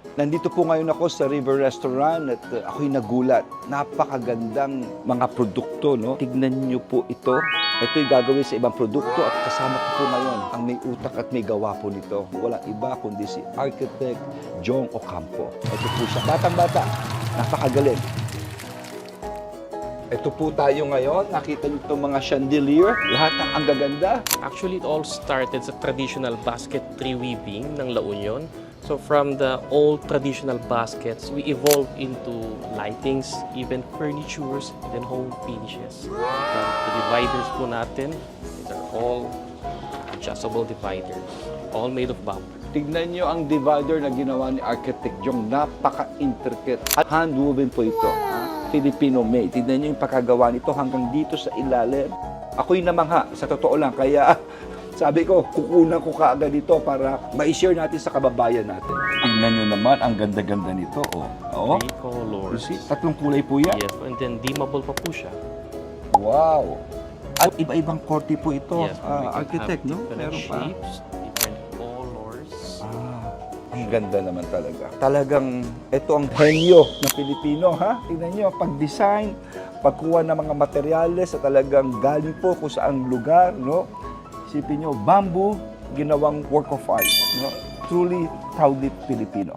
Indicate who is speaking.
Speaker 1: Nandito po ngayon ako sa River Restaurant at ako'y nagulat. Napakagandang mga produkto, no? Tignan niyo po ito. Ito'y gagawin sa ibang produkto at kasama ko po ngayon ang may utak at may gawa po nito. Walang iba kundi si Architect Jong Ocampo. Ito po siya. Batang-bata. Napakagaling. Ito po tayo ngayon. Nakita niyo itong mga chandelier. Lahat ang gaganda.
Speaker 2: Actually, it all started sa traditional basketry weaving ng La Union. So from the old traditional baskets, we evolved into lightings, even furnitures, then home finishes. The dividers po natin, these are all adjustable dividers, all made of bamboo.
Speaker 1: Tignan nyo ang divider na ginawa ni Architect Jong. Napaka-intricate. At hand-woven po ito. Filipino-made. Tignan nyo yung pagkagawa nito hanggang dito sa ilalim. Ako'y namangha, sa totoo lang. Kaya sabi ko, kukunan ko kaagad ito para ma-share natin sa kababayan natin. Tingnan nyo naman, ang ganda-ganda nito. Oh.
Speaker 2: Three colors.
Speaker 1: You see, tatlong kulay po yan.
Speaker 2: Yes, and then dimmable pa po siya.
Speaker 1: Wow! At iba-ibang korte po ito,
Speaker 2: Yes, we can
Speaker 1: Architect,
Speaker 2: have
Speaker 1: no?
Speaker 2: different
Speaker 1: Meron pa.
Speaker 2: shapes, different colors.
Speaker 1: Ang ganda naman talaga. Talagang ito ang henyo ng Pilipino, ha? Tingnan nyo, pag-design, pagkuha ng mga materyales sa talagang galing po kung saang lugar, no? Isipin nyo, bamboo, ginawang work of art, no? Truly, proudly Filipino.